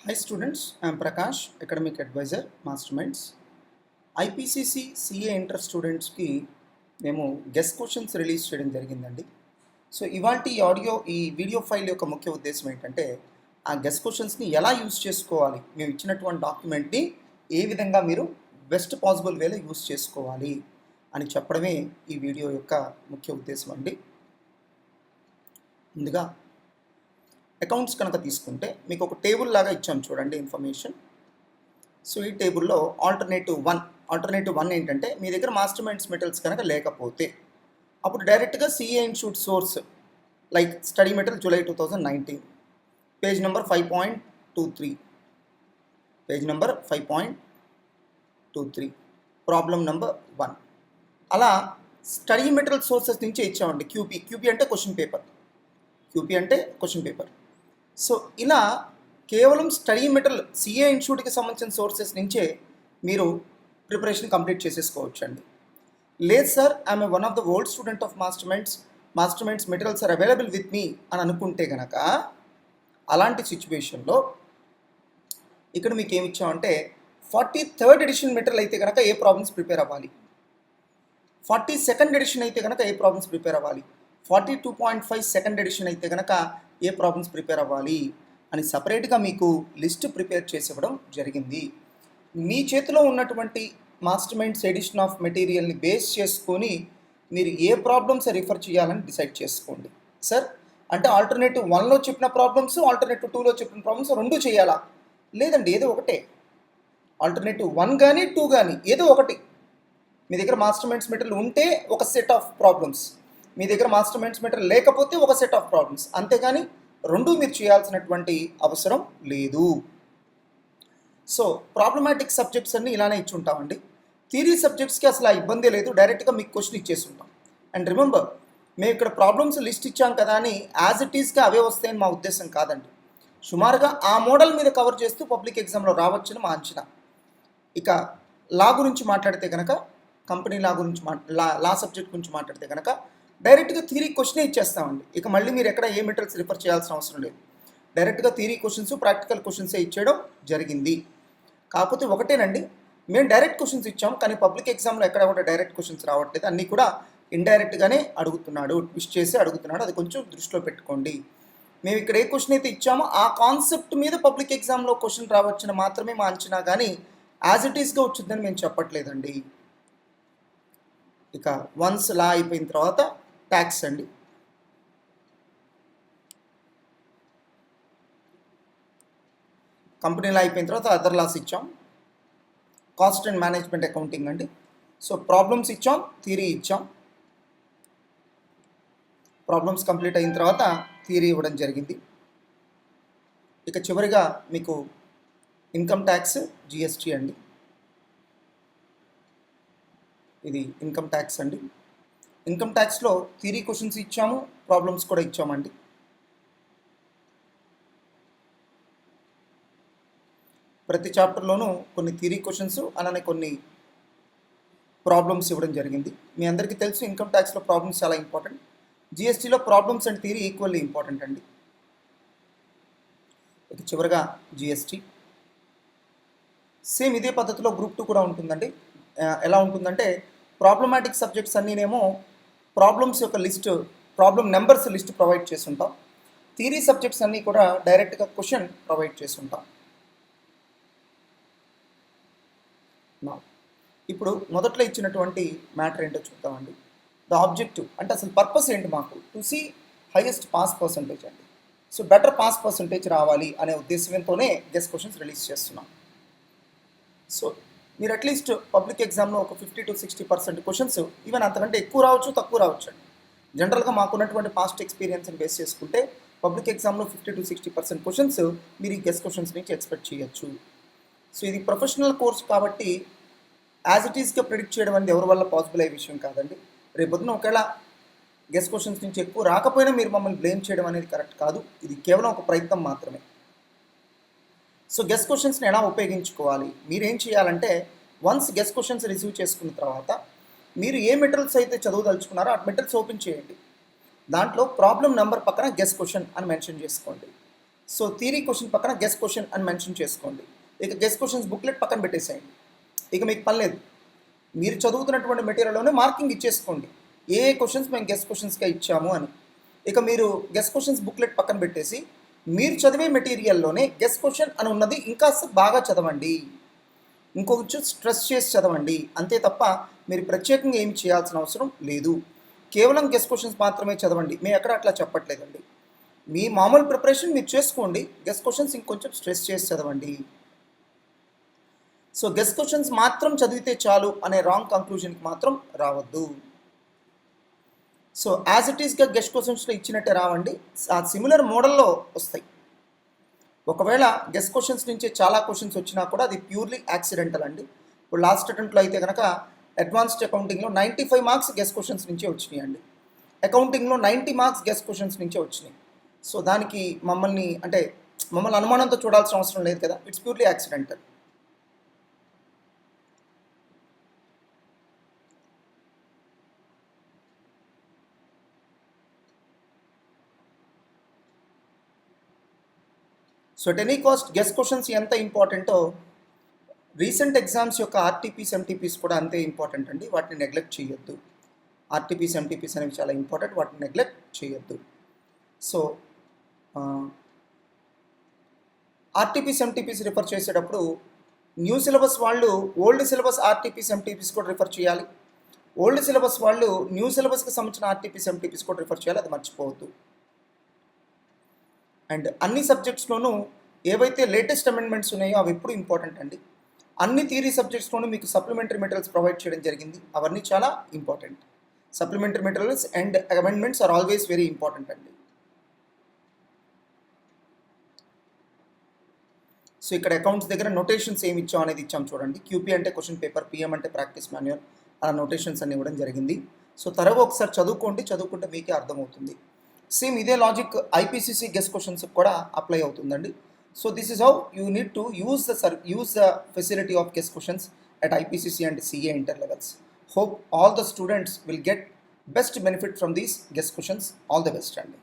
Hi students, I am Prakash, Academic Advisor, Masterminds. IPCC CA inter స్టూడెంట్స్కి మేము guest questions release చేయడం జరిగిందండి. So ఇవాల్టి ఈ వీడియో ఫైల్ యొక్క ముఖ్య ఉద్దేశం ఏంటంటే ఆ గెస్ట్ క్వశ్చన్స్ని ఎలా యూజ్ చేసుకోవాలి, మేము ఇచ్చినటువంటి డాక్యుమెంట్ని ఏ విధంగా మీరు బెస్ట్ పాసిబుల్ వేలో యూజ్ చేసుకోవాలి అని చెప్పడమే ఈ వీడియో యొక్క ముఖ్య ఉద్దేశం అండి. ముందుగా అకౌంట్స్ కనుక తీసుకుంటే మీకు ఒక టేబుల్ లాగా ఇచ్చాం చూడండి ఇన్ఫర్మేషన్. సో ఈ టేబుల్లో ఆల్టర్నేటివ్ వన్ ఏంటంటే మీ దగ్గర మాస్టర్ మైండ్స్ మెటీరియల్స్ కనుక లేకపోతే అప్పుడు డైరెక్ట్గా CA institute source like study material July 2019 page number 5.23 problem number 1 అలా స్టడీ మెటీరియల్ సోర్సెస్ నుంచే ఇచ్చామండి. క్యూపీ అంటే క్వశ్చన్ పేపర్. సో ఇలా కేవలం స్టడీ మెటీరియల్ సిఏ ఇన్స్టిట్యూట్కి సంబంధించిన సోర్సెస్ నుంచే మీరు ప్రిపరేషన్ కంప్లీట్ చేసేసుకోవచ్చు అండి. లేదు sir, I'm one of the old student of Master Minds materials are available with me అని అనుకుంటే కనుక అలాంటి సిచ్యువేషన్లో ఇక్కడ మీకు ఏమి ఇచ్చామంటే 43rd ఎడిషన్ మెటీరియల్ అయితే కనుక ఏ ప్రాబ్లమ్స్ ప్రిపేర్ అవ్వాలి, 42nd ఎడిషన్ అయితే కనుక ఏ ప్రాబ్లమ్స్ ప్రిపేర్ అవ్వాలి, 42.5 సెకండ్ ఎడిషన్ అయితే కనుక ఏ ప్రాబ్లమ్స్ ప్రిపేర్ అవ్వాలి అని సపరేట్గా మీకు లిస్ట్ ప్రిపేర్ చేసి ఇవ్వడం జరిగింది. మీ చేతిలో ఉన్నటువంటి మాస్టర్ మైండ్స్ ఎడిషన్ ఆఫ్ మెటీరియల్ని బేస్ చేసుకొని మీరు ఏ ప్రాబ్లమ్స్ రిఫర్ చేయాలని డిసైడ్ చేసుకోండి. సార్ అంటే ఆల్టర్నేటివ్ 1లో చెప్పిన ప్రాబ్లమ్స్, ఆల్టర్నేటివ్ 2లో చెప్పిన ప్రాబ్లమ్స్ రెండు చేయాలా? లేదండి, ఏదో ఒకటే. ఆల్టర్నేటివ్ 1 కానీ 2 కానీ ఏదో ఒకటి. మీ దగ్గర మాస్టర్ మైండ్స్ మెటీరియల్ ఉంటే ఒక సెట్ ఆఫ్ ప్రాబ్లమ్స్, మీ దగ్గర మాస్టర్ మైండ్స్ మెటీరియల్ లేకపోతే ఒక సెట్ ఆఫ్ ప్రాబ్లమ్స్, అంతేగాని రెండు మీరు చేయాల్సినటువంటి అవసరం లేదు. సో ప్రాబ్లమాటిక్ సబ్జెక్ట్స్ అన్నీ ఇలానే ఇచ్చుంటామండి. థియరీ సబ్జెక్ట్స్కి అసలు ఆ ఇబ్బంది లేదు, డైరెక్ట్గా మీకు క్వశ్చన్ ఇచ్చేసి ఉంటాం. అండ్ రిమెంబర్, మేము ఇక్కడ ప్రాబ్లమ్స్ లిస్ట్ ఇచ్చాం కదా అని యాజ్ ఇట్ ఈస్గా అవే వస్తాయని మా ఉద్దేశం కాదండి. సుమారుగా ఆ మోడల్ మీద కవర్ చేస్తూ పబ్లిక్ ఎగ్జామ్లో రావచ్చని మా అంచనా. ఇక లా గురించి మాట్లాడితే కనుక, కంపెనీ లా గురించి లా సబ్జెక్ట్ గురించి మాట్లాడితే కనుక డైరెక్ట్గా థియరీ క్వశ్చనే ఇచ్చేస్తామండి. ఇక మళ్ళీ మీరు ఎక్కడ ఏ మెటీరియల్స్ రిఫర్ చేయాల్సిన అవసరం లేదు. డైరెక్ట్గా థియరీ క్వశ్చన్స్, ప్రాక్టికల్ క్వశ్చన్సే ఇచ్చేయడం జరిగింది. కాకపోతే ఒకటేనండి, మేము డైరెక్ట్ క్వశ్చన్స్ ఇచ్చాం, కానీ పబ్లిక్ ఎగ్జామ్లో ఎక్కడ కూడా డైరెక్ట్ క్వశ్చన్స్ రావట్లేదు, అన్నీ కూడా ఇండైరెక్ట్గానే అడుగుతున్నాడు, ట్విస్ట్ చేసి అడుగుతున్నాడు. అది కొంచెం దృష్టిలో పెట్టుకోండి. మేము ఇక్కడ ఏ క్వశ్చన్ అయితే ఇచ్చామో ఆ కాన్సెప్ట్ మీద పబ్లిక్ ఎగ్జామ్లో క్వశ్చన్ రావచ్చని మాత్రమే మా అంచనా, కానీ యాజ్ ఇట్ ఈస్గా వచ్చిందని మేము చెప్పట్లేదండి. ఇక వన్స్ లా అయిపోయిన తర్వాత ట్యాక్స్ అండి. కంపెనీలో అయిపోయిన తర్వాత అదర్ లాస్ ఇచ్చాం. కాస్ట్ అండ్ మేనేజ్మెంట్ అకౌంటింగ్ అండి. సో ప్రాబ్లమ్స్ ఇచ్చాం, థియరీ ఇచ్చాం. ప్రాబ్లమ్స్ కంప్లీట్ అయిన తర్వాత థియరీ ఇవ్వడం జరిగింది. ఇక చివరిగా మీకు ఇన్కమ్ ట్యాక్స్, జిఎస్టీ అండి. ఇది ఇన్కమ్ ట్యాక్స్ అండి. ఇన్కమ్ ట్యాక్స్లో థియరీ క్వశ్చన్స్ ఇచ్చాము, ప్రాబ్లమ్స్ కూడా ఇచ్చామండి. ప్రతి చాప్టర్లోనూ కొన్ని థియరీ క్వశ్చన్స్ అలానే కొన్ని ప్రాబ్లమ్స్ ఇవ్వడం జరిగింది. మీ అందరికీ తెలుసు ఇన్కమ్ ట్యాక్స్లో ప్రాబ్లమ్స్ చాలా ఇంపార్టెంట్, జిఎస్టీలో problems and theory equally important అండి. ఇక చివరిగా జిఎస్టీ సేమ్ ఇదే పద్ధతిలో గ్రూప్ 2 కూడా ఉంటుందండి. ఎలా ఉంటుందంటే ప్రాబ్లమాటిక్ సబ్జెక్ట్స్ అన్నీనేమో ప్రాబ్లమ్స్ యొక్క list, problem numbers list provide చేసి ఉంటాం. థియరీ సబ్జెక్ట్స్ అన్నీ కూడా డైరెక్ట్గా క్వశ్చన్ ప్రొవైడ్ చేసి ఉంటాం. ఇప్పుడు మొదట్లో ఇచ్చినటువంటి మ్యాటర్ ఏంటో చూద్దామండి. ద ఆబ్జెక్టివ్ అంటే అసలు పర్పస్ ఏంటి మాకు, to see highest pass percentage అండి. సో బెటర్ పాస్ పర్సంటేజ్ రావాలి అనే ఉద్దేశంతోనే గెస్ట్ క్వశ్చన్స్ రిలీజ్ చేస్తున్నాం. సో మీరు అట్లీస్ట్ పబ్లిక్ ఎగ్జామ్లో ఒక 50 to 60% క్వశ్చన్స్, ఈవెన్ అంతకంటే ఎక్కువ రావచ్చు, తక్కువ రావచ్చు అండి. జనరల్గా మాకున్నటువంటి పాస్ట్ ఎక్స్పీరియన్స్ని బేస్ చేసుకుంటే పబ్లిక్ ఎగ్జామ్లో 50 to 60% క్వశ్చన్స్ మీరు ఈ గెస్ట్ క్వశ్చన్స్ నుంచి ఎక్స్పెక్ట్ చేయొచ్చు. సో ఇది ప్రొఫెషనల్ కోర్స్ కాబట్టి యాజ్ ఇట్ ఈస్గా ప్రిడిక్ట్ చేయడం అనేది ఎవరి వల్ల పాసిబుల్ అయ్యే విషయం కాదండి. రేపొద్దున ఒకవేళ గెస్ట్ క్వశ్చన్స్ నుంచి ఎక్కువ రాకపోయినా మీరు మమ్మల్ని బ్లేమ్ చేయడం అనేది కరెక్ట్ కాదు. ఇది కేవలం ఒక ప్రయత్నం మాత్రమే. సో గెస్ట్ క్వశ్చన్స్ని ఎలా ఉపయోగించుకోవాలి, మీరేం చేయాలంటే వన్స్ గెస్ట్ క్వశ్చన్స్ రిసీవ్ చేసుకున్న తర్వాత మీరు ఏ మెటీరియల్స్ అయితే చదవదలుచుకున్నారో ఆ మెటీరియల్స్ ఓపెన్ చేయండి. దాంట్లో ప్రాబ్లం నెంబర్ పక్కన గెస్ట్ క్వశ్చన్ అని మెన్షన్ చేసుకోండి. సో థియరీ క్వశ్చన్ పక్కన గెస్ క్వశ్చన్ అని మెన్షన్ చేసుకోండి. ఇక గెస్ క్వశ్చన్స్ బుక్లెట్ పక్కన పెట్టేసేయండి. ఇక మీకు పని లేదు, మీరు చదువుతున్నటువంటి మెటీరియల్లోనే మార్కింగ్ ఇచ్చేసుకోండి ఏ క్వశ్చన్స్ మేము గెస్ క్వశ్చన్స్గా ఇచ్చాము అని. ఇక మీరు గెస్ క్వశ్చన్స్ బుక్లెట్ పక్కన పెట్టేసి మీరు చదివే మెటీరియల్లోనే గెస్ క్వశ్చన్ అని ఉన్నది ఇంకా బాగా చదవండి, ఇంకొంచెం స్ట్రెస్ చేసి చదవండి, అంతే తప్ప మీరు ప్రత్యేకంగా ఏమి చేయాల్సిన అవసరం లేదు. కేవలం గెస్ క్వశ్చన్స్ మాత్రమే చదవండి, మేము ఎక్కడ అట్లా చెప్పట్లేదండి. మీ మామూలు ప్రిపరేషన్ మీరు చేసుకోండి, గెస్ క్వశ్చన్స్ ఇంకొంచెం స్ట్రెస్ చేసి చదవండి. సో గెస్ క్వశ్చన్స్ మాత్రం చదివితే చాలు అనే రాంగ్ కంక్లూజన్కి మాత్రం రావద్దు. సో యాజ్ ఇట్ ఈస్గా గెస్ క్వశ్చన్స్లో ఇచ్చినట్టే రావండి, ఆ సిమిలర్ మోడల్లో వస్తాయి. ఒకవేళ గెస్ క్వశ్చన్స్ నుంచి చాలా క్వశ్చన్స్ వచ్చినా కూడా అది ప్యూర్లీ యాక్సిడెంటల్ అండి. ఇప్పుడు లాస్ట్ అటెంప్ట్లో అయితే కనుక అడ్వాన్స్డ్ అకౌంటింగ్లో 95 మార్క్స్ గెస్ క్వశ్చన్స్ నుంచే వచ్చినాయి అండి. అకౌంటింగ్లో 90 మార్క్స్ గెస్ క్వశ్చన్స్ నుంచే వచ్చినాయి. సో దానికి మమ్మల్ని అనుమానంతో చూడాల్సిన అవసరం లేదు కదా, it's purely accidental. So at any cost guess questions ఎంత ఇంపార్టెంటో రీసెంట్ ఎగ్జామ్స్ యొక్క ఆర్టీపీస్ ఎంటీపీస్ కూడా అంతే ఇంపార్టెంట్ అండి, వాటిని నెగ్లెక్ట్ చేయొద్దు. ఆర్టీపీస్ ఎంటీపీస్ అనేవి చాలా ఇంపార్టెంట్, వాటిని నెగ్లెక్ట్ చేయొద్దు. సో ఆర్టీపీస్ ఎంటీపీస్ రిఫర్ చేసేటప్పుడు న్యూ సిలబస్ వాళ్ళు ఓల్డ్ సిలబస్ ఆర్టీపీస్ ఎంటీపీస్ కూడా రిఫర్ చేయాలి, ఓల్డ్ సిలబస్ వాళ్ళు న్యూ సిలబస్కి సంబంధించిన ఆర్టీపీస్ ఎంటీపీస్ కూడా రిఫర్ చేయాలి, అది మర్చిపోవద్దు. అండ్ అన్ని సబ్జెక్ట్స్లోనూ ఏవైతే లేటెస్ట్ అమెండ్మెంట్స్ ఉన్నాయో అవి ఎప్పుడు ఇంపార్టెంట్ అండి. అన్ని థియరీ సబ్జెక్ట్స్లోనూ మీకు సప్లిమెంటరీ మెటీరియల్స్ ప్రొవైడ్ చేయడం జరిగింది, అవన్నీ చాలా important. Supplementary materials and amendments are always very important అండి. సో ఇక్కడ అకౌంట్స్ దగ్గర నోటేషన్స్ ఏమి ఇచ్చాం అనేది ఇచ్చాం చూడండి. క్యూపీ అంటే క్వశ్చన్ పేపర్, పిఎం అంటే ప్రాక్టీస్ మాన్యువల్, అలా నోటేషన్స్ అన్ని ఇవ్వడం జరిగింది. సో తర్వాత ఒకసారి చదువుకుంటే మీకే అర్థమవుతుంది. సేమ్ ఇదే లాజిక్ ఐపీసీసీ గెస్ క్వశ్చన్స్ కూడా అప్లై అవుతుందండి. So this is how you need to use the facility of guess questions at IPCC and CA inter levels. Hope all the students will get best benefit from these guess questions. All the best, Andy.